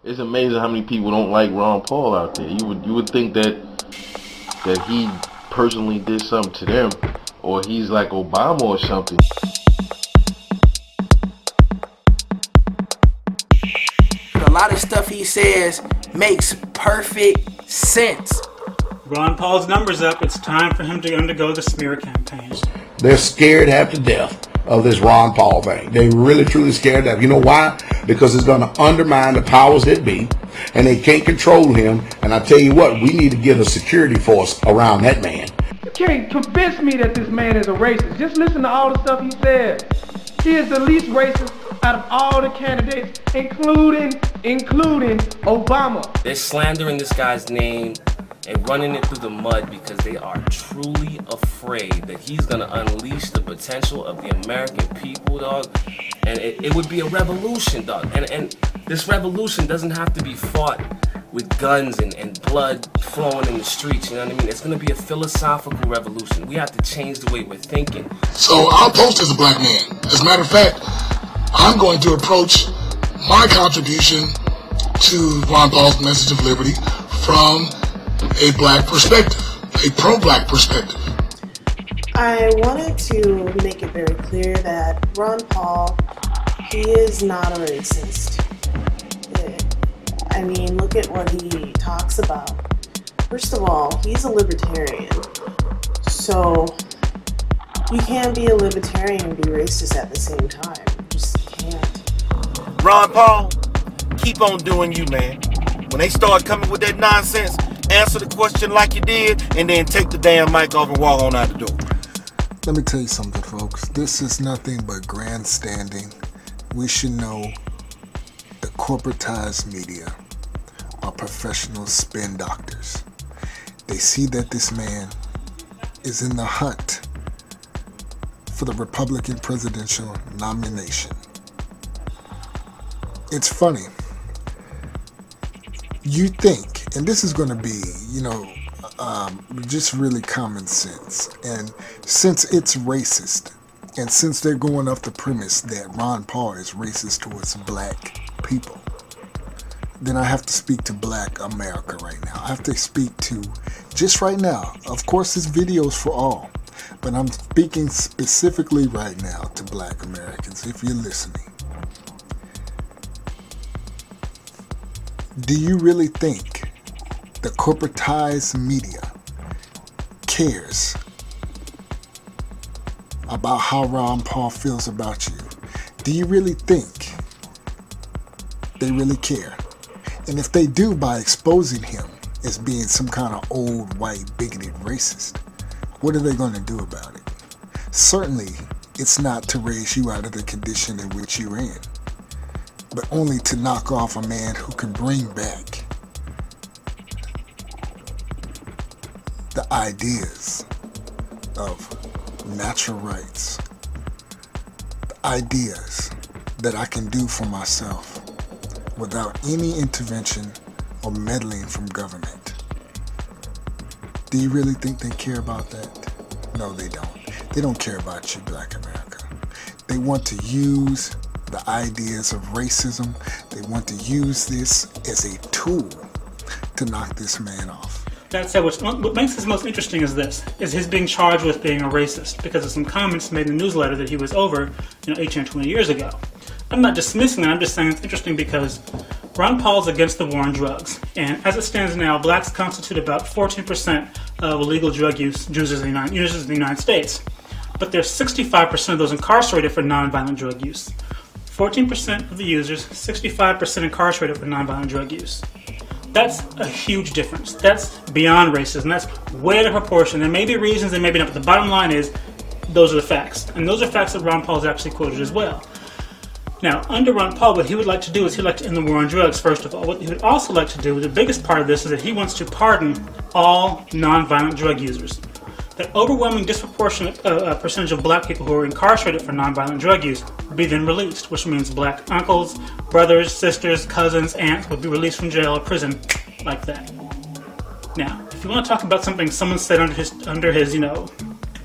It's amazing how many people don't like Ron Paul out there. You would think that he personally did something to them, or he's like Obama or something. A lot of stuff he says makes perfect sense. Ron Paul's number's up. It's time for him to undergo the smear campaign. They're scared half to death of this Ron Paul thing. They really truly scared of. You know why? Because it's going to undermine the powers that be, and they can't control him. And I tell you what, we need to get a security force around that man. You can't convince me that this man is a racist. Just listen to all the stuff he said. He is the least racist out of all the candidates, including Obama. They're slandering this guy's name and running it through the mud because they are truly afraid that he's gonna unleash the potential of the American people, dog. And it would be a revolution, dog. And this revolution doesn't have to be fought with guns and blood flowing in the streets, you know what I mean? It's gonna be a philosophical revolution. We have to change the way we're thinking. So I'll post as a black man. As a matter of fact, I'm going to approach my contribution to Ron Paul's message of liberty from a black perspective, a pro-black perspective. I wanted to make it very clear that Ron Paul, he is not a racist. I mean, look at what he talks about. First of all, he's a libertarian. So you can't be a libertarian and be racist at the same time. You just can't. Ron Paul, keep on doing you, man. When they start coming with that nonsense, answer the question like you did, and then take the damn mic off and walk on out the door. Let me tell you something, folks. This is nothing but grandstanding. We should know the corporatized media are professional spin doctors. They see that this man is in the hunt for the Republican presidential nomination. It's funny. You think, and this is going to be, just really common sense. And since it's racist, and since they're going off the premise that Ron Paul is racist towards black people, then I have to speak to black America right now. I have to speak to, just right now, of course this video is for all, but I'm speaking specifically right now to black Americans, if you're listening. Do you really think the corporatized media cares about how Ron Paul feels about you? Do you really think they really care? And if they do, by exposing him as being some kind of old, white, bigoted racist, what are they going to do about it? Certainly, it's not to raise you out of the condition in which you're in, but only to knock off a man who can bring back the ideas of natural rights, the ideas that I can do for myself without any intervention or meddling from government. Do you really think they care about that? No, they don't. They don't care about you, black America. They want to use the ideas of racism. They want to use this as a tool to knock this man off. That said, what makes this most interesting is this, is his being charged with being a racist because of some comments made in the newsletter that he was over, 18 or 20 years ago. I'm not dismissing it, I'm just saying it's interesting because Ron Paul's against the war on drugs, and as it stands now, blacks constitute about 14% of illegal drug users in the United States. But there's 65% of those incarcerated for nonviolent drug use. 14% of the users, 65% incarcerated for nonviolent drug use. That's a huge difference. That's beyond racism. That's way out of proportion. There may be reasons, there may be not, but the bottom line is, those are the facts. And those are facts that Ron Paul's actually quoted as well. Now, under Ron Paul, what he would like to do is he'd like to end the war on drugs, first of all. What he would also like to do, the biggest part of this, is that he wants to pardon all nonviolent drug users. That overwhelming disproportionate percentage of black people who are incarcerated for nonviolent drug use would be then released, which means black uncles, brothers, sisters, cousins, aunts would be released from jail or prison like that. Now, if you want to talk about something someone said under his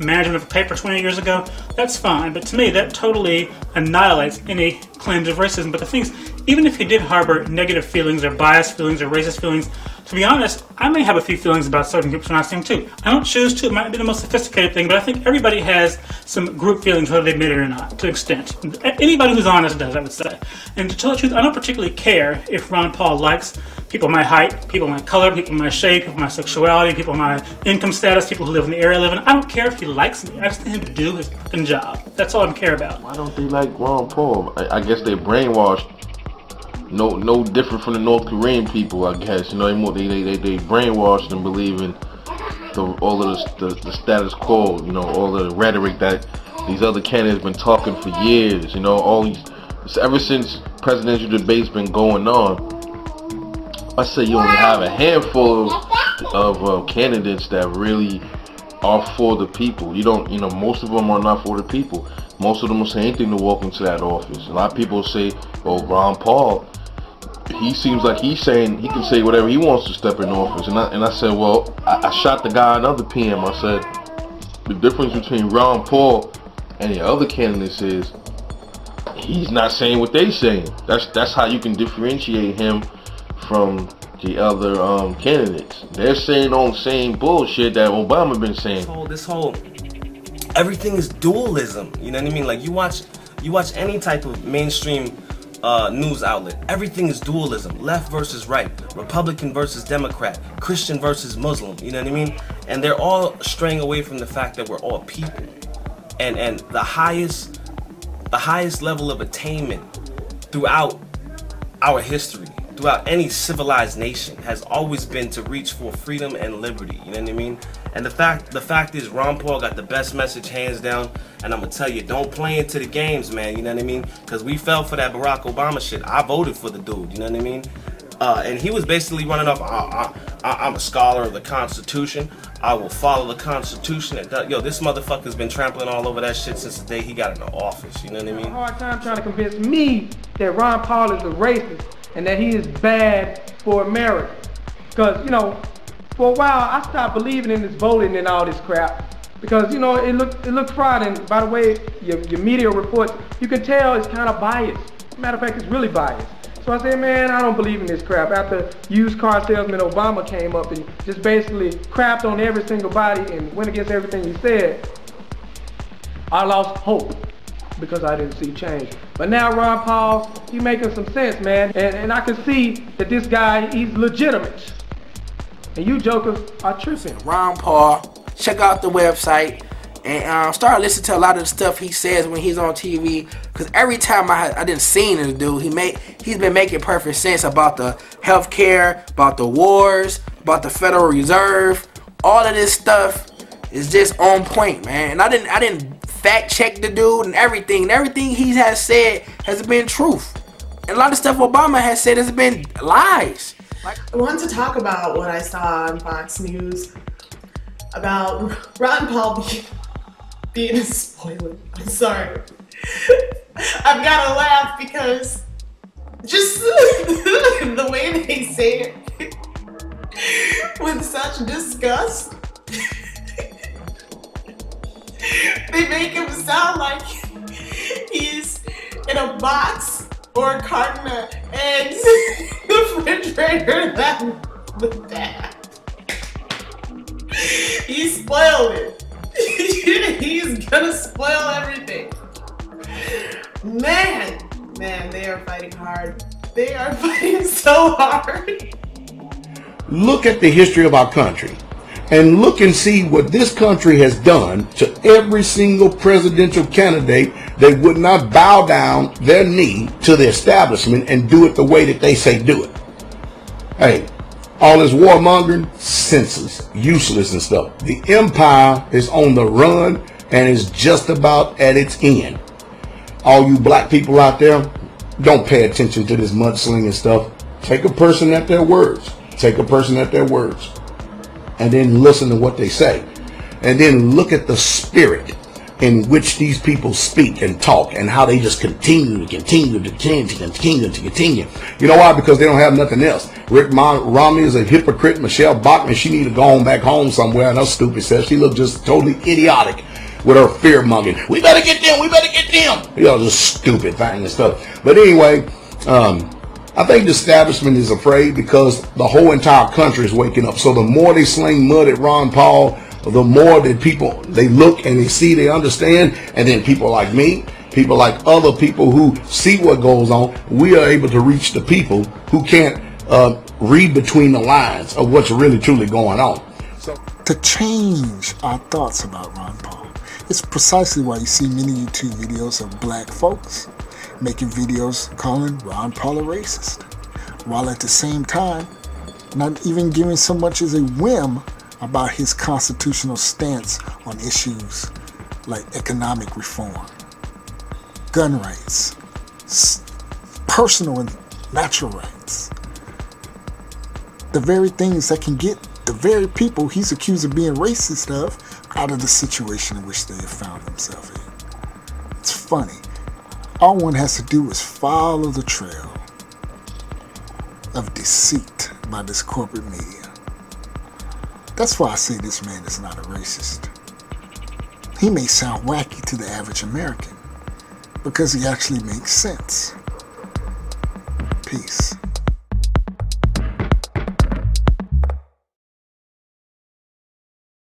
management of a paper 20 years ago, that's fine. But to me, that totally annihilates any claims of racism. But the thing is, even if he did harbor negative feelings or biased feelings or racist feelings, to be honest, I may have a few feelings about certain groups when I sing too. I don't choose to. It might not be the most sophisticated thing, but I think everybody has some group feelings, whether they admit it or not, to an extent. Anybody who's honest does, I would say. And to tell the truth, I don't particularly care if Ron Paul likes people my height, people my color, people my shape, people my sexuality, people my income status, people who live in the area I live in. I don't care if he likes me. I just need him to do his fucking job. That's all I care about. Why don't they like Ron Paul? I guess they're brainwashed. No different from the North Korean people, I guess. You know, they brainwashed and believe in all of the status quo. You know, all of the rhetoric that these other candidates been talking for years. You know, ever since presidential debates been going on. I say you only have a handful of candidates that really are for the people. You don't, you know, most of them are not for the people. Most of them will say anything to walk into that office. A lot of people say, "Oh, Ron Paul, he seems like he's saying he can say whatever he wants to step in office." And I said, well, I shot the guy another PM. I said, the difference between Ron Paul and the other candidates is he's not saying what they saying. That's how you can differentiate him from the other candidates. They're saying on the same bullshit that Obama been saying. This whole everything is dualism. You know what I mean? Like you watch any type of mainstream news outlet. Everything is dualism. Left versus right, Republican versus Democrat, Christian versus Muslim. You know what I mean? And they're all straying away from the fact that we're all people. And the highest level of attainment throughout our history, throughout any civilized nation, has always been to reach for freedom and liberty. You know what I mean? And the fact is, Ron Paul got the best message hands down. And I'm gonna tell you, don't play into the games, man. You know what I mean? Because we fell for that Barack Obama shit. I voted for the dude. You know what I mean? And he was basically running off. I'm a scholar of the Constitution. I will follow the Constitution. Yo, this motherfucker's been trampling all over that shit since the day he got in the office. You know what I mean? Hard time trying to convince me that Ron Paul is a racist and that he is bad for America. Because, you know, for a while I stopped believing in this voting and all this crap. Because, you know, it looked fraud, and by the way, your media reports, you can tell it's kind of biased. Matter of fact, it's really biased. So I said, man, I don't believe in this crap. After used car salesman Obama came up and just basically crapped on every single body and went against everything he said, I lost hope because I didn't see change. But now Ron Paul, he's making some sense, man. And I can see that this guy, he's legitimate. And you jokers are tripping. Ron Paul, check out the website and start listening to a lot of the stuff he says when he's on TV. Because every time I didn't see this dude, he's been making perfect sense about the healthcare, about the wars, about the Federal Reserve. All of this stuff is just on point, man. And I didn't fact check the dude and everything. And everything he has said has been truth. And a lot of stuff Obama has said has been lies. I want to talk about what I saw on Fox News about Ron Paul being a spoiler. I'm sorry. I've got to laugh because just the way they say it with such disgust. They make him sound like he's in a box or a carton of eggs in the refrigerator with that. He spoiled it. He's gonna spoil everything. Man, they are fighting hard. They are fighting so hard. Look at the history of our country and look and see what this country has done to every single presidential candidate that would not bow down their knee to the establishment and do it the way that they say do it. Hey, all this warmongering, senseless, useless and stuff. The empire is on the run and is just about at its end. All you black people out there, don't pay attention to this mudslinging stuff. Take a person at their words. Take a person at their words. And then listen to what they say. And then look at the spirit in which these people speak and talk and how they just continue. You know why? Because they don't have nothing else. Rick Romney is a hypocrite. Michelle Bachmann, she need to go on back home somewhere. And her stupid self, she looked just totally idiotic with her fear-mongering. We better get them. We better get them. You know, just stupid thing and stuff. But anyway, I think the establishment is afraid because the whole entire country is waking up. So the more they sling mud at Ron Paul, the more that people, they look and they see, they understand. And then people like me, people like other people who see what goes on, we are able to reach the people who can't read between the lines of what's really truly going on. So to change our thoughts about Ron Paul, it's precisely why you see many YouTube videos of black folks making videos calling Ron Paul a racist, while at the same time not even giving so much as a whim about his constitutional stance on issues like economic reform, gun rights, personal and natural rights. The very things that can get the very people he's accused of being racist of out of the situation in which they have found themselves in. It's funny. All one has to do is follow the trail of deceit by this corporate media. That's why I say this man is not a racist. He may sound wacky to the average American because he actually makes sense. Peace.